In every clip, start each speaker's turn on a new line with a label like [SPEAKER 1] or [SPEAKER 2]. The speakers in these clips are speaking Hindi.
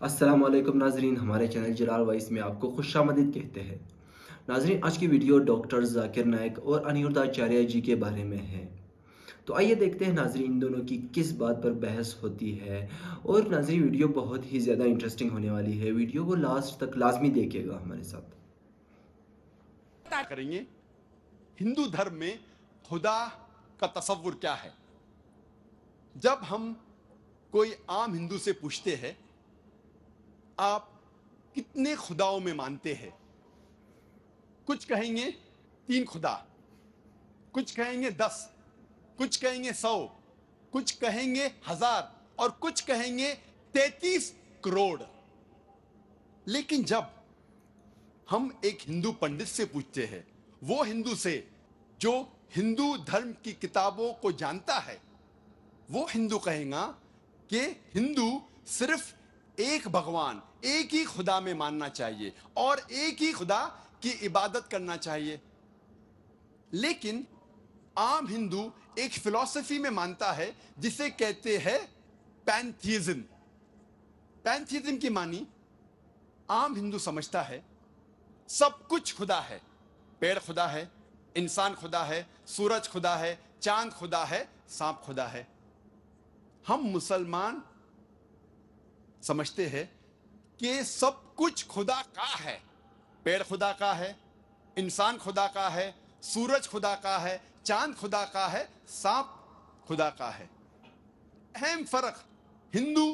[SPEAKER 1] अस्सलामुअलैकुम नाज़रीन, हमारे चैनल जलाल वॉइस में आपको खुशामदीद कहते हैं। नाज़रीन, आज की वीडियो डॉक्टर ज़ाकिर नाइक और अनिरुद्धाचार्य जी के बारे में है। तो आइए देखते हैं नाज़रीन, इन दोनों की किस बात पर बहस होती है। और नाज़रीन, वीडियो बहुत ही ज़्यादा इंटरेस्टिंग होने वाली है। वीडियो को लास्ट तक लाज़मी देखिएगा हमारे साथ।
[SPEAKER 2] करेंगे हिंदू धर्म में खुदा का तसव्वुर क्या है। जब हम कोई आम हिंदू से पूछते हैं आप कितने खुदाओं में मानते हैं, कुछ कहेंगे 3 खुदा, कुछ कहेंगे 10, कुछ कहेंगे 100, कुछ कहेंगे 1000 और कुछ कहेंगे 33 करोड़। लेकिन जब हम एक हिंदू पंडित से पूछते हैं, वो हिंदू से जो हिंदू धर्म की किताबों को जानता है, वो हिंदू कहेगा कि हिंदू सिर्फ एक भगवान, एक ही खुदा में मानना चाहिए और एक ही खुदा की इबादत करना चाहिए। लेकिन आम हिंदू एक फिलॉसफी में मानता है जिसे कहते हैं पैंथियज्म। पैंथियज्म की मानी आम हिंदू समझता है सब कुछ खुदा है। पेड़ खुदा है, इंसान खुदा है, सूरज खुदा है, चांद खुदा है, सांप खुदा है। हम मुसलमान समझते हैं कि सब कुछ खुदा का है। पेड़ खुदा का है, इंसान खुदा का है, सूरज खुदा का है, चांद खुदा का है, सांप खुदा का है। अहम फर्क हिंदू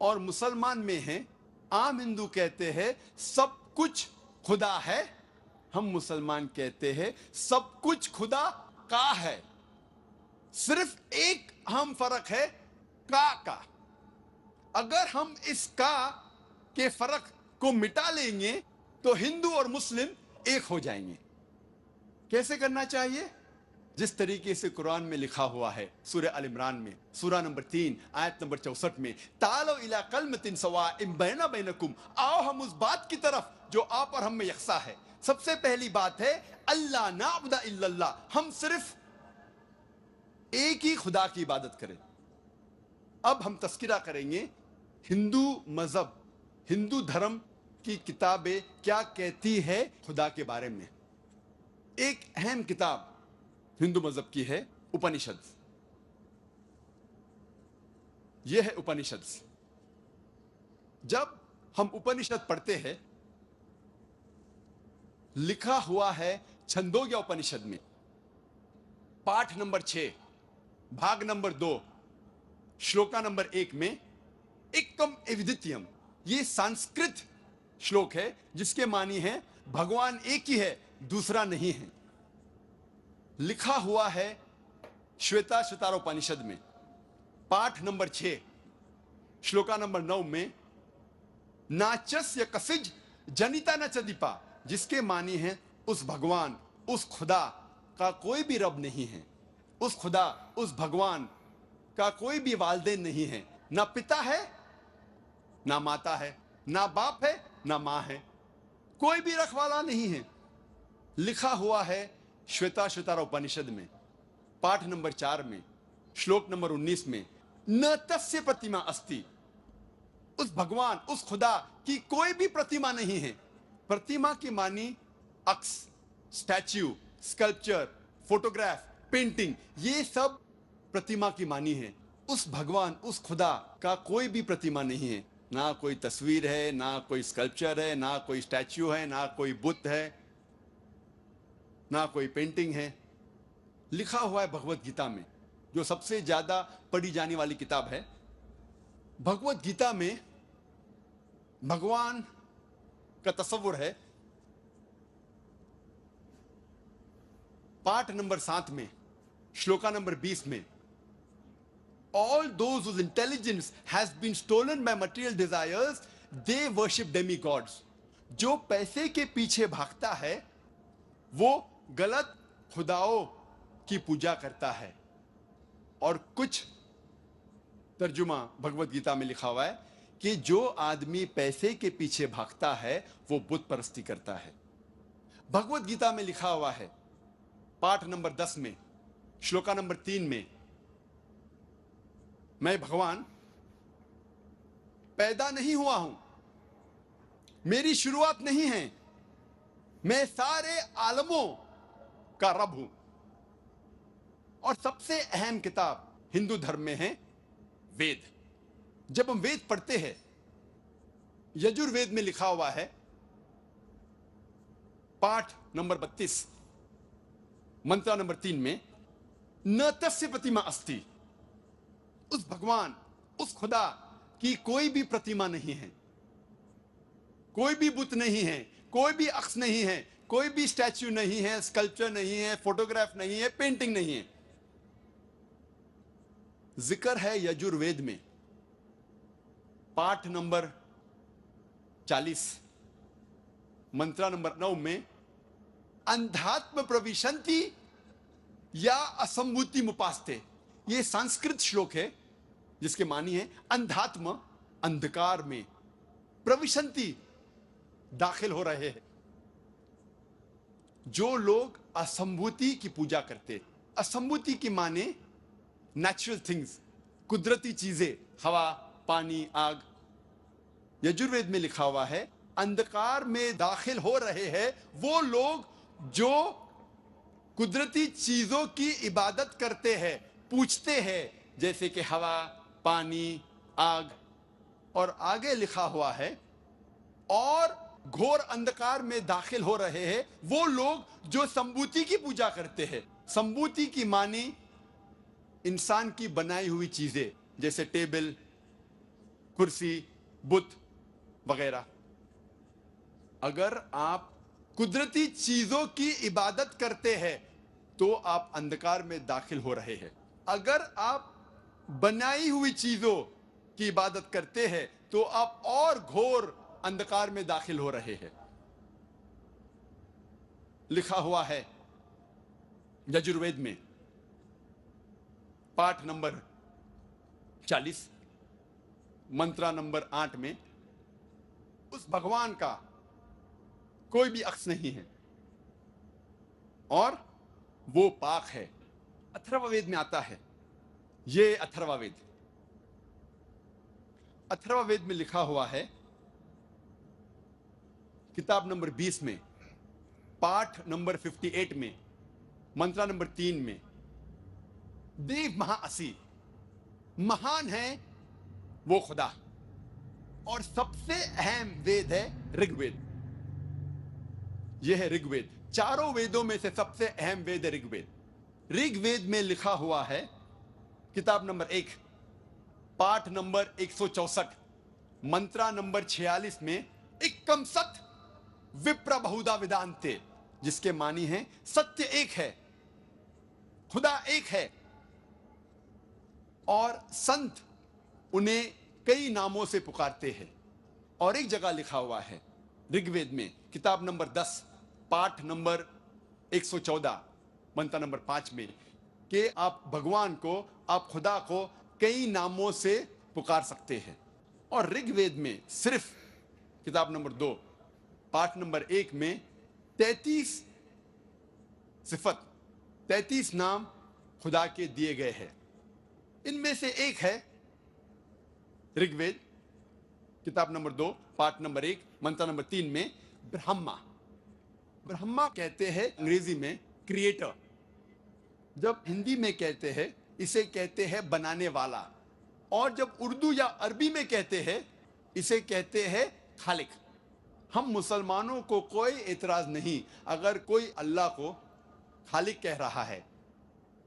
[SPEAKER 2] और मुसलमान में है। आम हिंदू कहते हैं सब कुछ खुदा है, हम मुसलमान कहते हैं सब कुछ खुदा का है। सिर्फ एक अहम फर्क है का। अगर हम इस का के फर्क को मिटा लेंगे तो हिंदू और मुस्लिम एक हो जाएंगे। कैसे करना चाहिए? जिस तरीके से कुरान में लिखा हुआ है, सूरह अल इमरान में सूरा नंबर 3 आयत नंबर 64 में, तालो इला कलमतिन सवाइम बैना बैनकुम, आओ हम उस बात की तरफ जो आप और हम में यकसा है। सबसे पहली बात है अल्लाह नाबुदा इल्लल्लाह, हम सिर्फ एक ही खुदा की इबादत करें। अब हम तस्किरा करेंगे हिंदू मजहब, हिंदू धर्म की किताबें क्या कहती है खुदा के बारे में। एक अहम किताब हिंदू मजहब की है उपनिषद। यह है उपनिषद। जब हम उपनिषद पढ़ते हैं, लिखा हुआ है छंदोग्य उपनिषद में पाठ नंबर 6 भाग नंबर 2 श्लोका नंबर 1 में एकम एविदित्यम, ये संस्कृत श्लोक है जिसके मानी है भगवान एक ही है, दूसरा नहीं है। लिखा हुआ है श्वेता श्वेतारोपनिषद में पाठ नंबर 6 श्लोका नंबर 9 में नाचस्य कसिज जनिता न चदीपा, जिसके मानी है उस भगवान, उस खुदा का कोई भी रब नहीं है। उस खुदा, उस भगवान का कोई भी वालदेन नहीं है, ना पिता है ना माता है, ना बाप है ना मां है, कोई भी रखवाला नहीं है। लिखा हुआ है श्वेता श्वेतारोपनिषद में पाठ नंबर 4 में श्लोक नंबर 19 में न तस्य प्रतिमा अस्ति, उस भगवान, उस खुदा की कोई भी प्रतिमा नहीं है। प्रतिमा की मानी अक्स, स्टैच्यू, स्कल्पचर, फोटोग्राफ, पेंटिंग, ये सब प्रतिमा की मानी है। उस भगवान, उस खुदा का कोई भी प्रतिमा नहीं है, ना कोई तस्वीर है, ना कोई स्कल्पचर है, ना कोई स्टैच्यू है, ना कोई बुत है, ना कोई पेंटिंग है। लिखा हुआ है भगवत गीता में, जो सबसे ज्यादा पढ़ी जाने वाली किताब है। भगवत गीता में भगवान का तस्वुर है पाठ नंबर 7 में श्लोका नंबर 20 में, all those whose intelligence has been stolen by material desires they worship demigods। जो पैसे के पीछे भागता है वो गलत खुदाओं की पूजा करता है। और कुछ तर्जुमा भगवत गीता में लिखा हुआ है कि जो आदमी पैसे के पीछे भागता है वो बुत परस्ती करता है। भगवत गीता में लिखा हुआ है पाठ नंबर 10 में श्लोका नंबर 3 में, मैं भगवान पैदा नहीं हुआ हूं, मेरी शुरुआत नहीं है, मैं सारे आलमों का रब हूं। और सबसे अहम किताब हिंदू धर्म में है वेद। जब हम वेद पढ़ते हैं, यजुर्वेद में लिखा हुआ है, पाठ नंबर 32 मंत्र नंबर 3 में, न तस्य प्रतिमा अस्ति, उस भगवान, उस खुदा की कोई भी प्रतिमा नहीं है, कोई भी बुत नहीं है, कोई भी अक्ष नहीं है, कोई भी स्टैच्यू नहीं है, स्कल्पचर नहीं है, फोटोग्राफ नहीं है, पेंटिंग नहीं है। जिक्र है यजुर्वेद में पाठ नंबर 40 मंत्र नंबर 9 में, अंधात्म प्रविशंति या असंभूति मुपास्ते। ये संस्कृत श्लोक है जिसके मानी है अंधात्म, अंधकार में, प्रविशंति, दाखिल हो रहे हैं। जो लोग असंभूति की पूजा करते, असंभूति की माने नेचुरल थिंग्स, कुदरती चीजें, हवा, पानी, आग। यजुर्वेद में लिखा हुआ है अंधकार में दाखिल हो रहे हैं वो लोग जो कुदरती चीजों की इबादत करते हैं, पूछते हैं, जैसे कि हवा, पानी, आग। और आगे लिखा हुआ है और घोर अंधकार में दाखिल हो रहे हैं वो लोग जो संभूति की पूजा करते हैं। संभूति की मानी इंसान की बनाई हुई चीजें, जैसे टेबल, कुर्सी, बुत वगैरह। अगर आप कुदरती चीजों की इबादत करते हैं तो आप अंधकार में दाखिल हो रहे हैं। अगर आप बनाई हुई चीजों की इबादत करते हैं तो आप और घोर अंधकार में दाखिल हो रहे हैं। लिखा हुआ है यजुर्वेद में पाठ नंबर 40 मंत्र नंबर 8 में, उस भगवान का कोई भी अक्ष नहीं है और वो पाक है। अथर्ववेद में आता है, ये अथर्ववेद, अथर्ववेद में लिखा हुआ है किताब नंबर 20 में, पाठ नंबर 58 में, मंत्र नंबर 3 में, देव महाअसी, महान है वो खुदा। और सबसे अहम वेद है ऋग्वेद। यह है ऋग्वेद। चारों वेदों में से सबसे अहम वेद है ऋग्वेद। ऋग्वेद में लिखा हुआ है किताब नंबर 1 पाठ नंबर 164 मंत्र नंबर 46 में, एकम सत विप्र बहुधा विदांते, जिसके मानी है सत्य एक है, खुदा एक है और संत उन्हें कई नामों से पुकारते हैं। और एक जगह लिखा हुआ है ऋग्वेद में किताब नंबर 10 पाठ नंबर 114 मंत्र नंबर 5 में कि आप भगवान को, आप खुदा को कई नामों से पुकार सकते हैं। और ऋग्वेद में सिर्फ किताब नंबर 2 पाठ नंबर 1 में 33 सिफत, 33 नाम खुदा के दिए गए हैं। इनमें से एक है ऋग्वेद किताब नंबर 2 पाठ नंबर 1 मंत्र नंबर 3 में ब्रह्मा। ब्रह्मा कहते हैं अंग्रेजी में क्रिएटर। जब हिंदी में कहते हैं इसे कहते हैं बनाने वाला, और जब उर्दू या अरबी में कहते हैं इसे कहते हैं खालिक। हम मुसलमानों को कोई एतराज नहीं अगर कोई अल्लाह को खालिक कह रहा है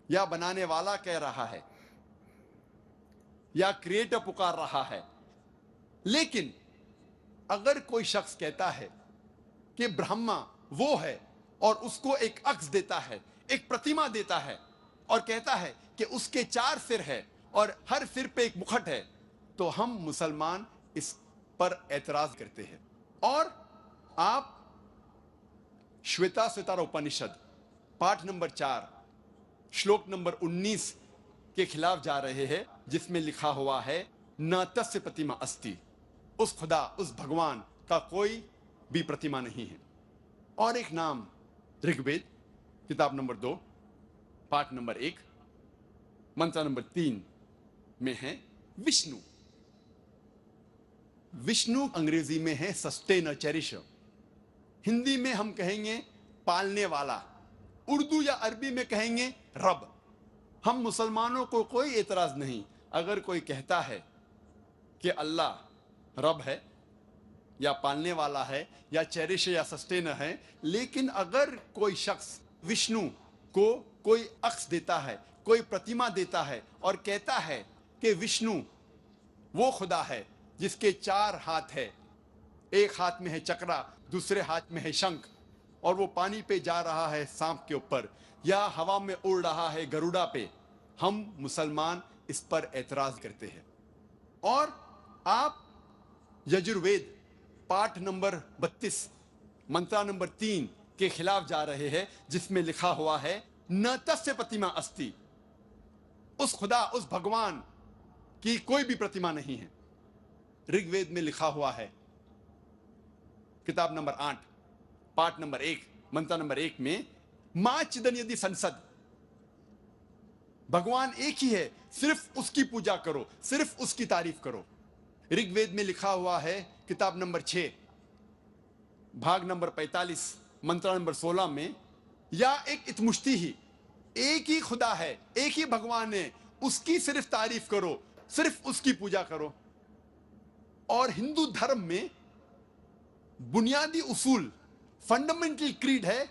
[SPEAKER 2] या बनाने वाला कह रहा है या क्रिएटर पुकार रहा है। लेकिन अगर कोई शख्स कहता है कि ब्रह्मा वो है और उसको एक अक्स देता है, एक प्रतिमा देता है और कहता है कि उसके 4 सिर है और हर सिर पे एक मुखट है, तो हम मुसलमान इस पर एतराज करते हैं। और आप श्वेता स्वतार उपनिषद पाठ नंबर 4 श्लोक नंबर 19 के खिलाफ जा रहे हैं, जिसमें लिखा हुआ है न तस्य प्रतिमा अस्ति, उस खुदा, उस भगवान का कोई भी प्रतिमा नहीं है। और एक नाम ऋग्वेद किताब नंबर 2 पाठ नंबर 1 मंत्र नंबर 3 में है विष्णु। विष्णु अंग्रेजी में है सस्टेनर, चेरिशर। हिंदी में हम कहेंगे पालने वाला, उर्दू या अरबी में कहेंगे रब। हम मुसलमानों को कोई एतराज नहीं अगर कोई कहता है कि अल्लाह रब है या पालने वाला है या चेरिश या सस्टेनर है, लेकिन अगर कोई शख्स विष्णु को कोई अक्स देता है, कोई प्रतिमा देता है और कहता है कि विष्णु वो खुदा है जिसके 4 हाथ है, एक हाथ में है चक्रा, दूसरे हाथ में है शंख, और वो पानी पे जा रहा है सांप के ऊपर या हवा में उड़ रहा है गरुड़ा पे, हम मुसलमान इस पर एतराज करते हैं। और आप यजुर्वेद पाठ नंबर 32 मंत्रा नंबर 3 के खिलाफ जा रहे हैं, जिसमें लिखा हुआ है न तस्य प्रतिमा अस्ति, उस खुदा उस भगवान की कोई भी प्रतिमा नहीं है। ऋग्वेद में लिखा हुआ है किताब नंबर 8 पाठ नंबर 1 मंत्र नंबर 1 में मां चिदन यदि संसद, भगवान एक ही है, सिर्फ उसकी पूजा करो, सिर्फ उसकी तारीफ करो। ऋग्वेद में लिखा हुआ है किताब नंबर 6 भाग नंबर 45 मंत्र नंबर 16 में, या एक इतमुश्ती ही, एक ही खुदा है, एक ही भगवान है, उसकी सिर्फ तारीफ करो, सिर्फ उसकी पूजा करो। और हिंदू धर्म में बुनियादी उसूल, फंडामेंटल क्रीड है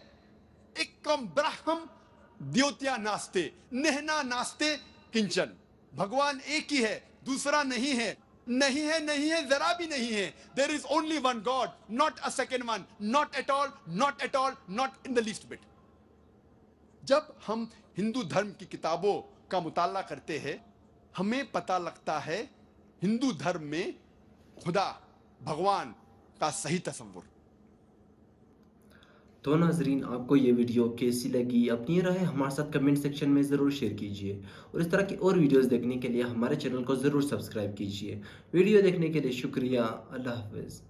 [SPEAKER 2] एकम ब्रह्म द्योत्या नास्ते नेहना नास्ते किंचन, भगवान एक ही है, दूसरा नहीं है, नहीं है, नहीं है, जरा भी नहीं है। There is only one God, not a second one, not at all, not at all, not in the least bit. जब हम हिंदू धर्म की किताबों का मुताला करते हैं, हमें पता लगता है हिंदू धर्म में खुदा भगवान का सही तस्वुर।
[SPEAKER 1] तो नाजरीन, आपको ये वीडियो कैसी लगी? अपनी राय हमारे साथ कमेंट सेक्शन में ज़रूर शेयर कीजिए और इस तरह की और वीडियोस देखने के लिए हमारे चैनल को ज़रूर सब्सक्राइब कीजिए। वीडियो देखने के लिए शुक्रिया। अल्लाह हाफ़िज़।